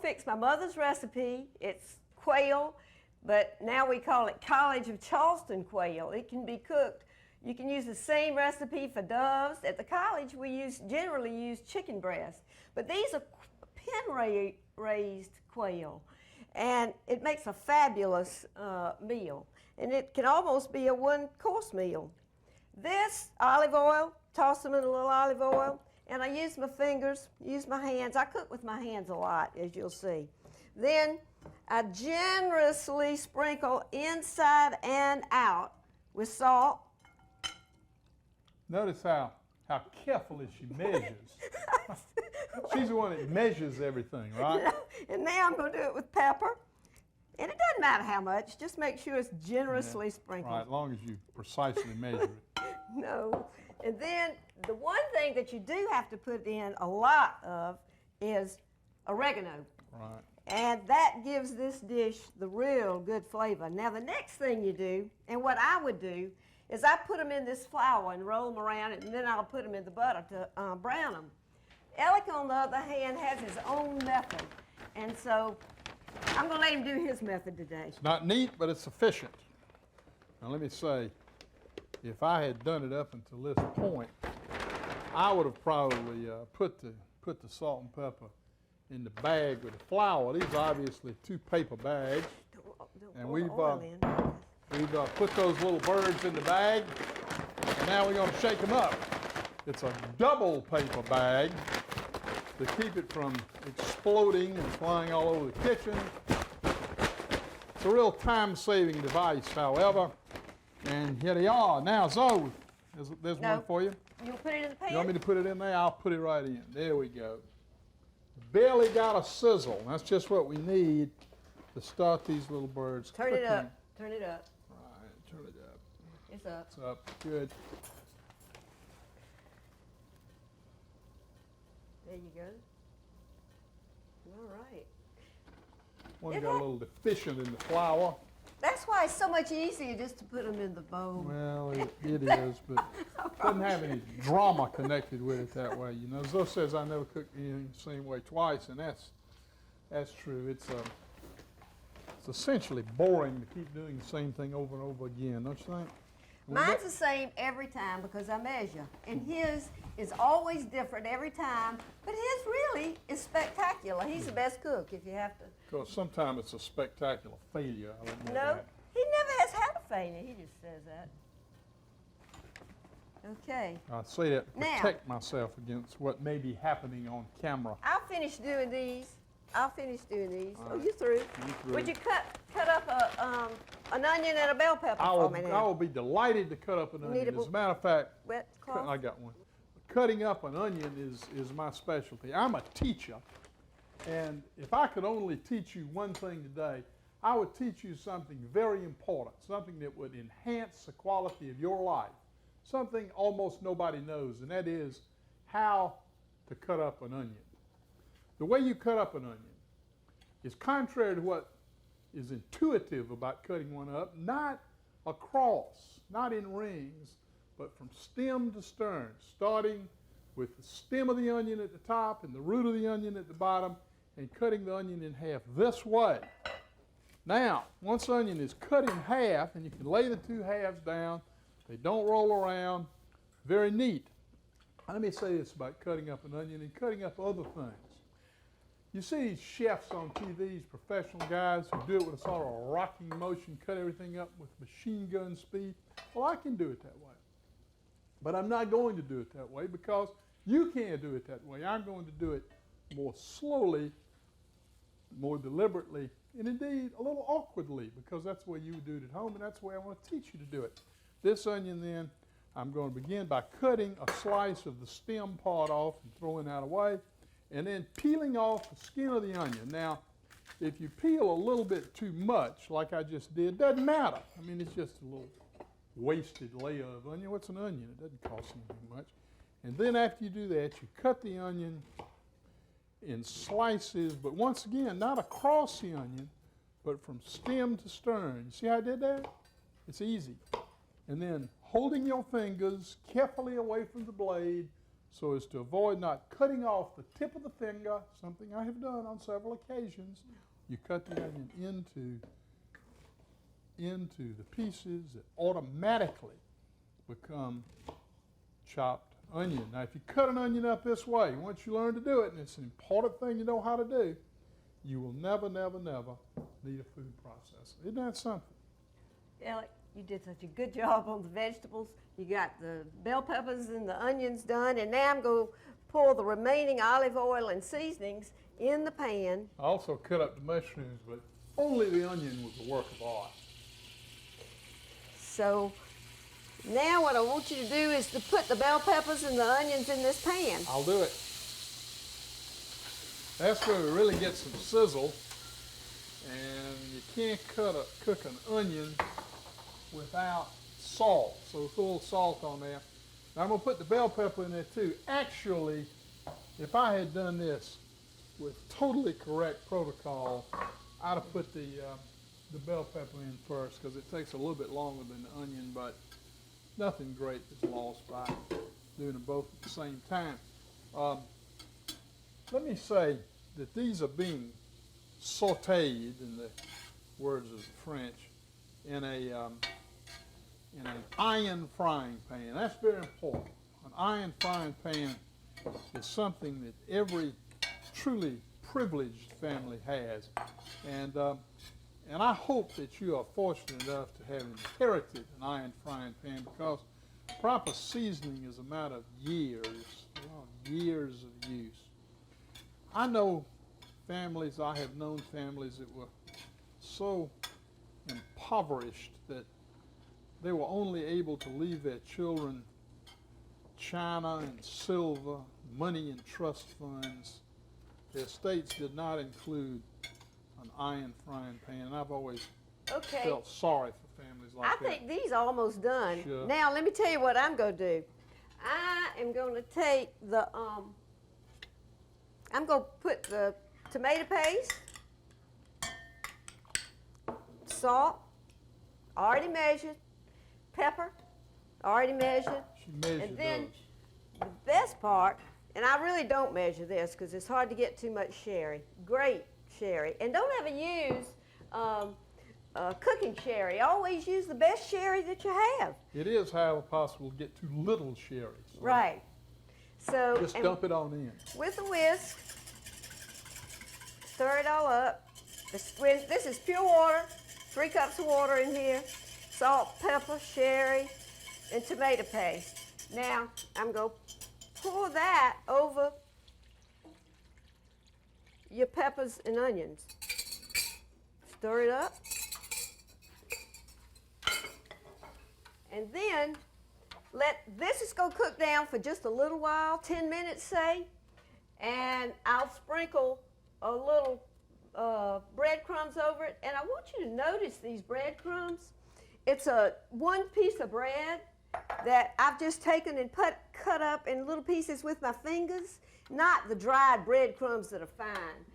fix my mother's recipe. It's quail, but now we call it College of Charleston quail. It can be cooked. You can use the same recipe for doves. At the college, we generally use chicken breast, but these are pen-raised quail, and it makes a fabulous meal, and it can almost be a one-course meal. This olive oil, toss them in a little olive oil, and I use my fingers, use my hands. I cook with my hands a lot, as you'll see. Then I generously sprinkle inside and out with salt. Notice how carefully she measures. She's the one that measures everything, right? And now I'm going to do it with pepper. And it doesn't matter how much, just make sure it's generously sprinkled. Right, as long as you precisely measure it. No. And then the one thing that you do have to put in a lot of is oregano. Right. And that gives this dish the real good flavor. Now the next thing you do, and what I would do, is I put them in this flour and roll them around, and then I'll put them in the butter to brown them. Alec, on the other hand, has his own method, and so I'm going to let him do his method today. It's not neat, but it's efficient. Now let me say, if I had done it up until this point, I would have probably put the salt and pepper in the bag with the flour. These are obviously 2 paper bags, and we've put those little birds in the bag, and now we're going to shake them up. It's a double paper bag to keep it from exploding and flying all over the kitchen. It's a real time-saving device, however, and here they are. Now, Zoe, there's one for you. You'll put it in the pan? You want me to put it in there? I'll put it right in. There we go. Barely got a sizzle. That's just what we need to start these little birds Turn cooking. it up. Turn it up. Right, turn it up. It's up. It's up. Good. There you go. All right. One got a little deficient in the flour. That's why it's so much easier just to put them in the bowl. Well, it is, but it doesn't have any drama connected with it that way. You know, Zoe says I never cook anything the same way twice, and that's true. It's essentially boring to keep doing the same thing over and over again, don't you think? Mine's the same every time because I measure, and his is always different every time, but his really is spectacular. He's the best cook if you have to. Because sometimes it's a spectacular failure. I don't know No, that. he never has had a failure. He just says that. Okay. I say that to Now, protect myself against what may be happening on camera. I'll finish doing these. Oh, right. you through? You through. Would you cut up an onion and a bell pepper for me now? I will be delighted to cut up an onion. As a matter of fact, wet cloth? I got one. Cutting up an onion is my specialty. I'm a teacher, and if I could only teach you one thing today, I would teach you something very important, something that would enhance the quality of your life, something almost nobody knows, and that is how to cut up an onion. The way you cut up an onion is contrary to what is intuitive about cutting one up, not across, not in rings, but from stem to stern, starting with the stem of the onion at the top and the root of the onion at the bottom, and cutting the onion in half this way. Now, once the onion is cut in half, and you can lay the 2 halves down, they don't roll around, very neat. Let me say this about cutting up an onion and cutting up other things. You see these chefs on TV, these professional guys who do it with a sort of a rocking motion, cut everything up with machine gun speed. Well, I can do it that way. But I'm not going to do it that way because you can't do it that way. I'm going to do it more slowly, more deliberately, and indeed a little awkwardly, because that's the way you would do it at home, and that's the way I want to teach you to do it. This onion then, I'm going to begin by cutting a slice of the stem part off and throwing that away, and then peeling off the skin of the onion. Now, if you peel a little bit too much, like I just did, doesn't matter. I mean, it's just a little wasted layer of onion. What's an onion? It doesn't cost anything much. And then after you do that, you cut the onion in slices, but once again, not across the onion, but from stem to stern. You see how I did that? It's easy. And then holding your fingers carefully away from the blade, so as to avoid not cutting off the tip of the finger, something I have done on several occasions. You cut the onion into the pieces that automatically become chopped onion. Now, if you cut an onion up this way, once you learn to do it, and it's an important thing you know how to do, you will never, never, never need a food processor. Isn't that something? Alec, you did such a good job on the vegetables. You got the bell peppers and the onions done, and now I'm going to pour the remaining olive oil and seasonings in the pan. I also cut up the mushrooms, but only the onion was a work of art. So now what I want you to do is to put the bell peppers and the onions in this pan. I'll do it. That's where we really get some sizzle, and you can't cook an onion without salt. So throw a little salt on there. Now I'm going to put the bell pepper in there too. Actually, if I had done this with totally correct protocol, I'd have put the bell pepper in first because it takes a little bit longer than the onion, but nothing great is lost by doing them both at the same time. Let me say that these are being sautéed, in the words of the French, in an iron frying pan. That's very important. An iron frying pan is something that every truly privileged family has, and I hope that you are fortunate enough to have inherited an iron frying pan, because proper seasoning is a matter of years, years of use. I know families, I have known families that were so impoverished that they were only able to leave their children china and silver, money in trust funds. Their estates did not include an iron frying pan, and I've always felt sorry for families like that. I think these are almost done. Sure. Now let me tell you what I'm going to do. I am going to take the, I'm going to put the tomato paste, salt, already measured, pepper, already measured. She measured And then those. the best part, and I really don't measure this because it's hard to get too much sherry, great sherry. And don't ever use cooking sherry. Always use the best sherry that you have. It is, however, possible to get too little sherry. So Right. So just dump it on in. with a whisk, stir it all up. This is pure water, 3 cups of water in here, salt, pepper, sherry, and tomato paste. Now, I'm going to pour that over your peppers and onions. Stir it up. And then this is going to cook down for just a little while, 10 minutes say, and I'll sprinkle a little breadcrumbs over it. And I want you to notice these breadcrumbs. It's one piece of bread that I've just taken and cut up in little pieces with my fingers, not the dried breadcrumbs that are fine.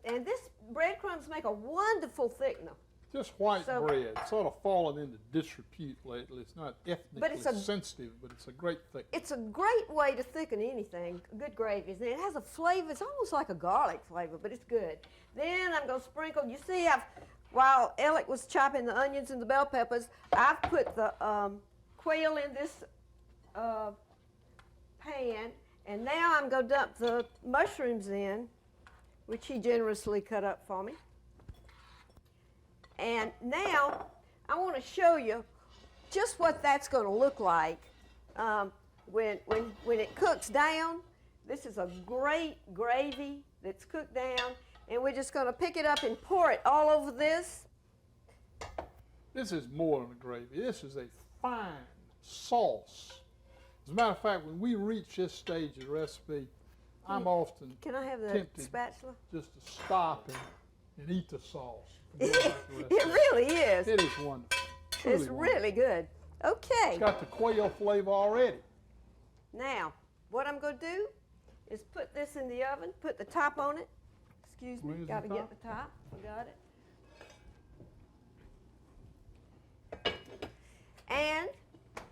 And this breadcrumbs make a wonderful thickener. Just white bread, sort of fallen into disrepute lately. It's not ethnically sensitive, but it's a great thickener. It's a great way to thicken anything, good gravies. And it has a flavor, it's almost like a garlic flavor, but it's good. Then I'm going to sprinkle, you see, while Alec was chopping the onions and the bell peppers, I've put the quail in this pan, and now I'm going to dump the mushrooms in, which he generously cut up for me. And now I want to show you just what that's going to look like when it cooks down. This is a great gravy that's cooked down, and we're just going to pick it up and pour it all over this. This is more than a gravy. This is a fine sauce. As a matter of fact, when we reach this stage of the recipe, I'm often Can I have the tempted spatula? just to stop and eat the sauce. It really is. It is wonderful. Truly It's wonderful. really good. Okay. It's got the quail flavor already. Now, what I'm going to do is put this in the oven, put the top on it. Excuse me, Where's got to the get top? the top. I got it. And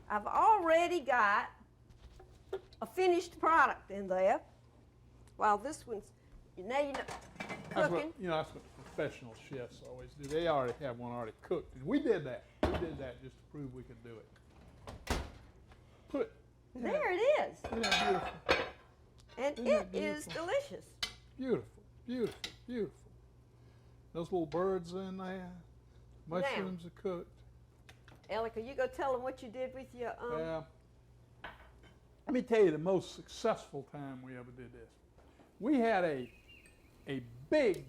I've already got a finished product in there. While this one's, now you know, That's cooking. what, that's what professional chefs always do. They already have one already cooked. And we did that. We did that just to prove we could do it. Put. There it is. Isn't that beautiful? And Isn't it that is beautiful? delicious. Beautiful, beautiful, beautiful. Those little birds in there. Mushrooms are cooked. Elika, you go tell them what you did with your, Yeah. Let me tell you the most successful time we ever did this. We had a big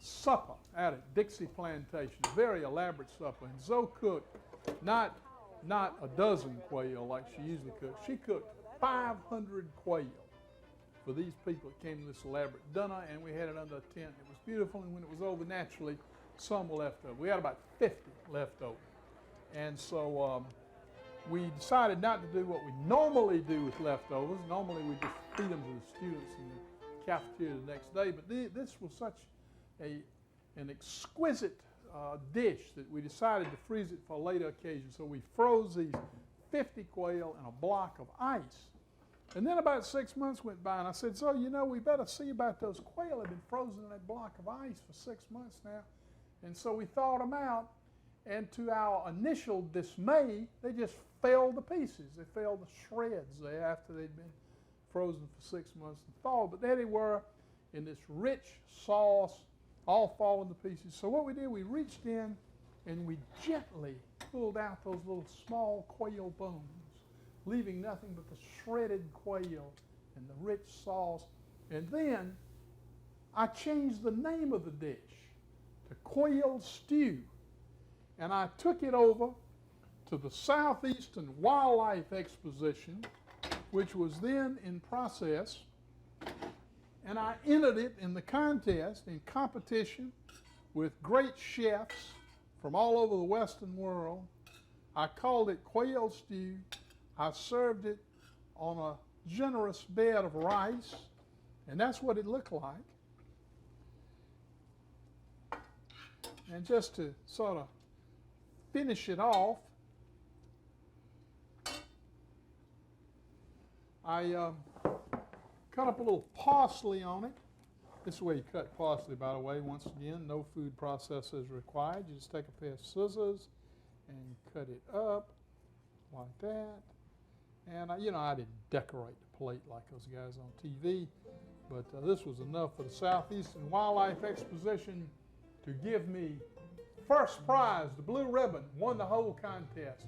supper out at Dixie Plantation, a very elaborate supper. And Zoe cooked not a dozen quail like she usually cooks. She cooked 500 quail for these people that came to this elaborate dinner, and we had it under a tent. It was beautiful, and when it was over, naturally, some were left over. We had about 50 left over. And so we decided not to do what we normally do with leftovers. Normally we just feed them to the students in the cafeteria the next day, but this was such an exquisite dish that we decided to freeze it for a later occasion. So we froze these 50 quail in a block of ice. And then about 6 months went by, and I said, so, we better see about those quail. They've been frozen in that block of ice for 6 months now. And so we thawed them out, and to our initial dismay, they just fell to pieces. They fell to shreds there after they'd been frozen for 6 months and thawed. But there they were in this rich sauce, all falling to pieces. So what we did, we reached in and we gently pulled out those little small quail bones, leaving nothing but the shredded quail and the rich sauce. And then I changed the name of the dish to quail stew. And I took it over to the Southeastern Wildlife Exposition, which was then in process, and I entered it in the contest in competition with great chefs from all over the Western world. I called it quail stew. I served it on a generous bed of rice, and that's what it looked like. And just to sort of finish it off, I cut up a little parsley on it. This is the way you cut parsley, by the way. Once again, no food processor is required. You just take a pair of scissors and cut it up like that. And I didn't decorate the plate like those guys on TV, but this was enough for the Southeastern Wildlife Exposition to give me first prize. The blue ribbon, won the whole contest.